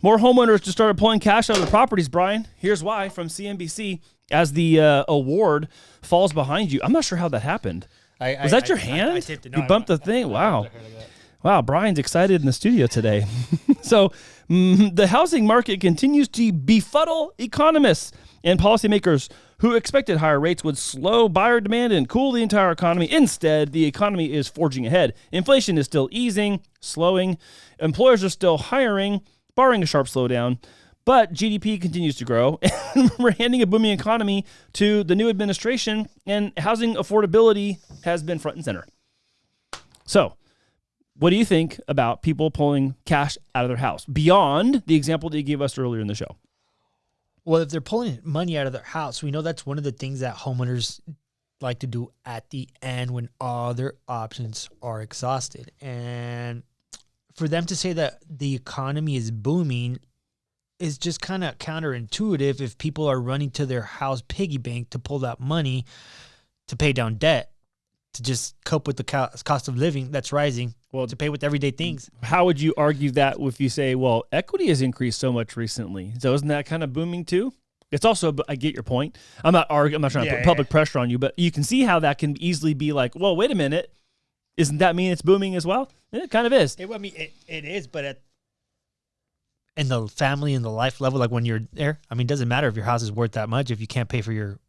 More homeowners just started pulling cash out of their properties, Brian. Here's why from CNBC as the award falls behind you. I'm not sure how that happened. Was that your hand? I tipped it. No, you bumped the thing? Wow. Wow, Brian's excited in the studio today. So the housing market continues to befuddle economists and policymakers who expected higher rates would slow buyer demand and cool the entire economy. Instead, the economy is forging ahead. Inflation is still easing, slowing. Employers are still hiring, barring a sharp slowdown. But GDP continues to grow. And we're handing a booming economy to the new administration, and housing affordability has been front and center. So, what do you think about people pulling cash out of their house beyond the example that you gave us earlier in the show? Well, if they're pulling money out of their house, we know that's one of the things that homeowners like to do at the end when all their options are exhausted. And for them to say that the economy is booming is just kind of counterintuitive if people are running to their house piggy bank to pull that money to pay down debt, to just cope with the cost of living that's rising, well, to pay with everyday things. How would you argue that if you say, well, equity has increased so much recently? So isn't that kind of booming too? It's also, I get your point. I'm not trying to put public pressure on you, but you can see how that can easily be like, well, wait a minute. Isn't that mean it's booming as well? It kind of is. It is, but in the family and the life level, like when you're there, I mean, it doesn't matter if your house is worth that much if you can't pay for your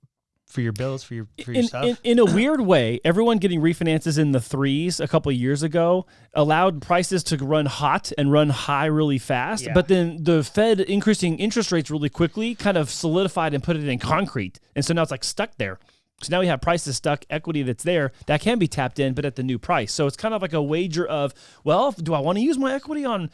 bills, for your stuff. In a weird way, everyone getting refinances in the 3s a couple of years ago allowed prices to run hot and run high really fast. Yeah. But then the Fed increasing interest rates really quickly kind of solidified and put it in concrete. And so now it's like stuck there. So now we have prices stuck, equity that's there that can be tapped in, but at the new price. So it's kind of like a wager of, well, do I want to use my equity on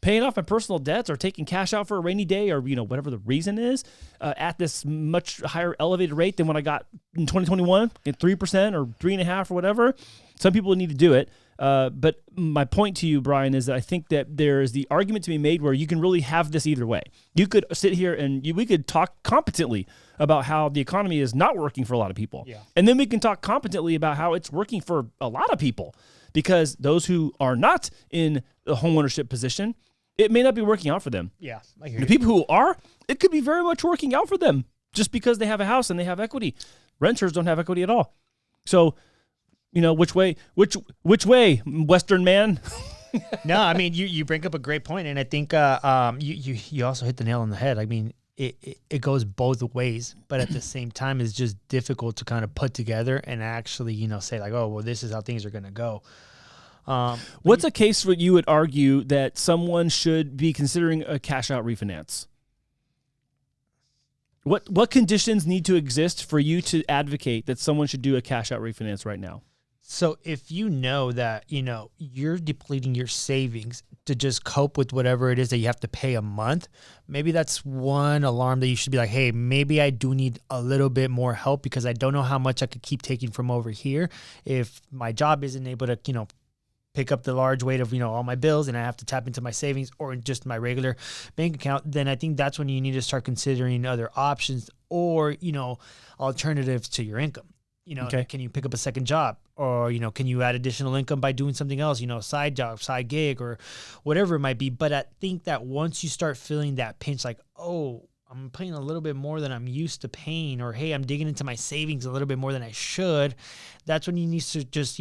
paying off my personal debts or taking cash out for a rainy day or, whatever the reason is, at this much higher elevated rate than what I got in 2021 at 3% or 3.5% or whatever. Some people need to do it. But my point to you, Brian, is that I think that there is the argument to be made where you can really have this either way. You could sit here and we could talk competently about how the economy is not working for a lot of people. Yeah. And then we can talk competently about how it's working for a lot of people, because those who are not in the homeownership position, it may not be working out for them. Yeah, I hear the people who are, it could be very much working out for them just because they have a house and they have equity. Renters don't have equity at all. So, which way, Western man? No, I mean, you bring up a great point, and I think you also hit the nail on the head. I mean, it goes both ways, but at the same time, it's just difficult to kind of put together and actually, say like, oh, well, this is how things are going to go. What's a case where you would argue that someone should be considering a cash out refinance? What conditions need to exist for you to advocate that someone should do a cash out refinance right now? So if you know that, you're depleting your savings to just cope with whatever it is that you have to pay a month, maybe that's one alarm that you should be like, hey, maybe I do need a little bit more help because I don't know how much I could keep taking from over here. If my job isn't able to, pick up the large weight of, all my bills and I have to tap into my savings or just my regular bank account, then I think that's when you need to start considering other options or, alternatives to your income. Okay. Can you pick up a second job or, can you add additional income by doing something else, side job, side gig or whatever it might be. But I think that once you start feeling that pinch, like, oh, I'm paying a little bit more than I'm used to paying, or, hey, I'm digging into my savings a little bit more than I should. That's when you need to just,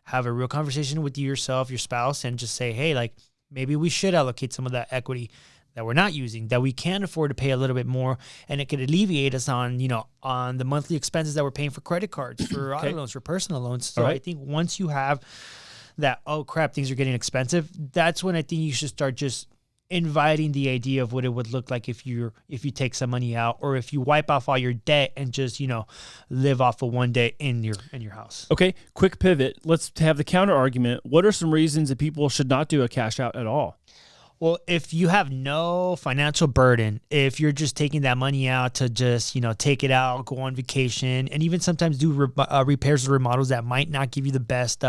have a real conversation with yourself, your spouse, and just say, hey, like, maybe we should allocate some of that equity that we're not using, that we can afford to pay a little bit more, and it could alleviate us on, on the monthly expenses that we're paying for credit cards, for auto loans, for personal loans. So I think once you have that, oh crap, things are getting expensive, that's when I think you should start just inviting the idea of what it would look like if you take some money out, or if you wipe off all your debt and just, live off of one day in your house. Okay, quick pivot. Let's have the counter argument. What are some reasons that people should not do a cash out at all? Well, if you have no financial burden, if you're just taking that money out to just, take it out, go on vacation, and even sometimes do repairs or remodels that might not give you the best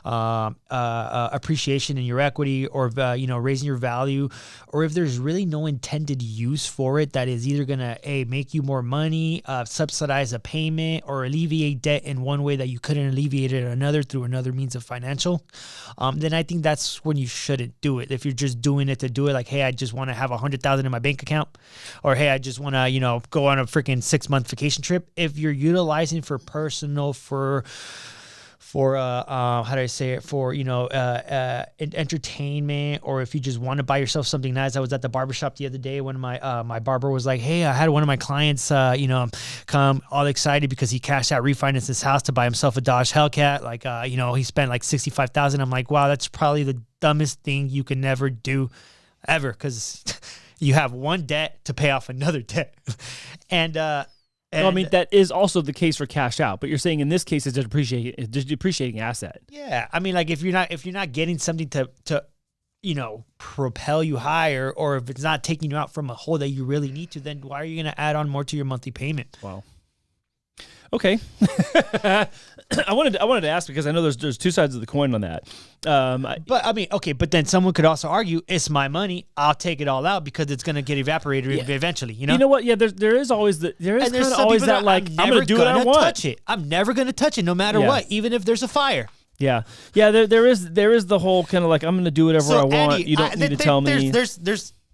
appreciation in your equity or, raising your value, or if there's really no intended use for it that is either going to, make you more money, subsidize a payment, or alleviate debt in one way that you couldn't alleviate it another through another means of financial, then I think that's when you shouldn't do it. If you're just doing doing it to do it. Like, hey, I just want to have 100,000 in my bank account, or hey, I just want to, you know, go on a freaking 6-month vacation trip. If you're utilizing for personal, for how do I say it? For, you know, entertainment, or if you just want to buy yourself something nice. I was at the barbershop the other day when my barber was like, hey, I had one of my clients, you know, come all excited because he cashed out, refinanced his house to buy himself a Dodge Hellcat. Like, you know, he spent like $65,000. I'm like, wow, that's probably the dumbest thing you can never do ever, because you have one debt to pay off another debt. Well, I mean, that is also the case for cash out, but you're saying in this case it's a depreciating asset. Yeah, I mean, like if you're not getting something to you know, propel you higher, or if it's not taking you out from a hole that you really need to, then why are you going to add on more to your monthly payment? Wow. Okay. I wanted to ask, because I know there's two sides of the coin on that. But I mean, okay, but then someone could also argue, it's my money, I'll take it all out because it's going to get evaporated eventually, you know? You know what? Yeah, there is always kind of always that, like, I'm going to do what I want. Touch it. I'm never going to touch it no matter what, even if there's a fire. Yeah. Yeah, there is the whole kind of like, I'm going to do whatever I want. Andy, you don't need to tell me.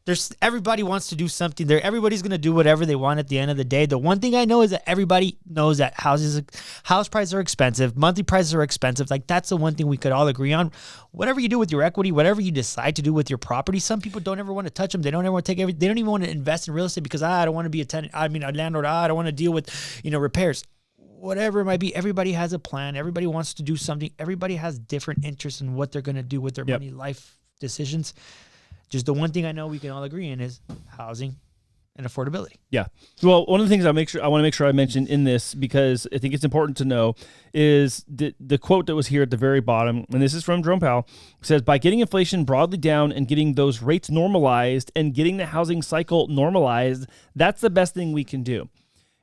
There's everybody wants to do something there. Everybody's going to do whatever they want at the end of the day. The one thing I know is that everybody knows that house prices are expensive. Monthly prices are expensive. Like, that's the one thing we could all agree on. Whatever you do with your equity, whatever you decide to do with your property, some people don't ever want to touch them. They don't ever want to take they don't even want to invest in real estate because I don't want to be a landlord. I don't want to deal with, you know, repairs. Whatever it might be, everybody has a plan. Everybody wants to do something. Everybody has different interests in what they're going to do with their money, life decisions. Just the one thing I know we can all agree in is housing and affordability. Yeah. Well, one of the things I want to make sure I mention in this, because I think it's important to know, is the quote that was here at the very bottom, and this is from Jerome Powell. It says, by getting inflation broadly down and getting those rates normalized and getting the housing cycle normalized, that's the best thing we can do.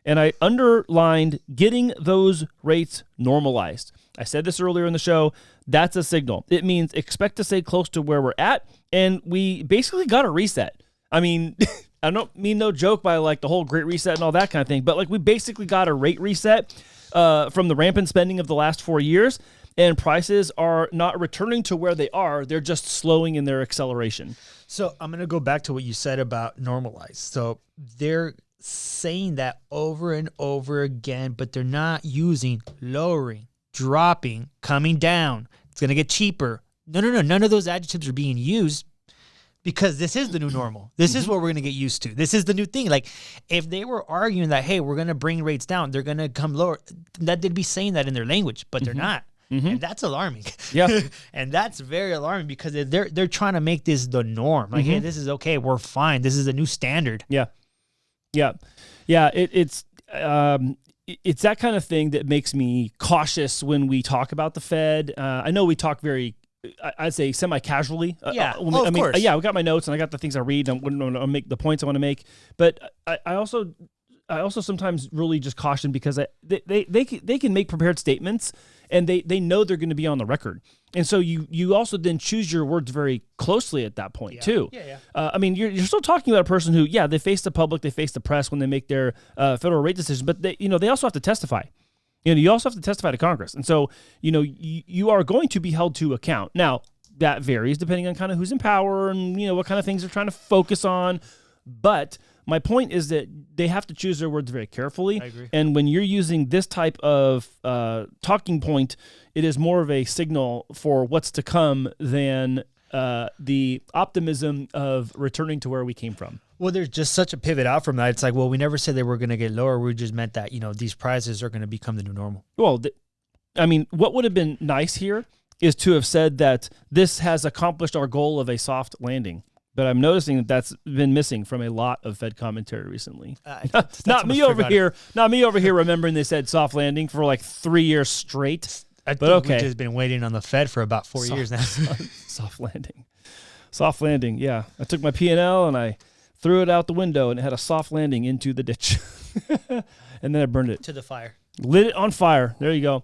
And I underlined getting those rates normalized. I said this earlier in the show. That's a signal. It means expect to stay close to where we're at, and we basically got a reset. I mean, I don't mean no joke by like the whole great reset and all that kind of thing, but like we basically got a rate reset from the rampant spending of the last 4 years, and prices are not returning to where they are. They're just slowing in their acceleration. So I'm going to go back to what you said about normalized. So they're saying that over and over again, but they're not using lowering, dropping, coming down. It's going to get cheaper. No. None of those adjectives are being used because this is the new normal. This is what we're going to get used to. This is the new thing. Like, if they were arguing that, hey, we're going to bring rates down, they're going to come lower, that they'd be saying that in their language, but they're not. And that's alarming. Yeah. And that's very alarming because they're trying to make this the norm. Like, hey, this is okay. We're fine. This is a new standard. Yeah. Yeah. Yeah. It's that kind of thing that makes me cautious when we talk about the Fed. I know we talk very, I'd say semi-casually. Yeah, of course. Yeah, we got my notes and I got the things I read and I'll make the points I want to make. But I also sometimes really just caution because they can make prepared statements and they know they're going to be on the record. And so you also then choose your words very closely at that point too. Yeah. I mean, you're still talking about a person who, they face the public, they face the press when they make their federal rate decisions, but they also have to testify. You also have to testify to Congress. And so, you are going to be held to account. Now, that varies depending on kind of who's in power and, what kind of things they're trying to focus on. But my point is that they have to choose their words very carefully. I agree. And when you're using this type of talking point, it is more of a signal for what's to come than the optimism of returning to where we came from. Well, there's just such a pivot out from that. It's like, well, we never said they were going to get lower. We just meant that, these prices are going to become the new normal. Well, what would have been nice here is to have said that this has accomplished our goal of a soft landing. But I'm noticing that that's been missing from a lot of Fed commentary recently. Not me over here remembering they said soft landing for like 3 years straight. But okay. We've just been waiting on the Fed for about 4 years now. Soft landing. Yeah. I took my P&L and I threw it out the window and it had a soft landing into the ditch. And then I burned it. To the fire. Lit it on fire. There you go.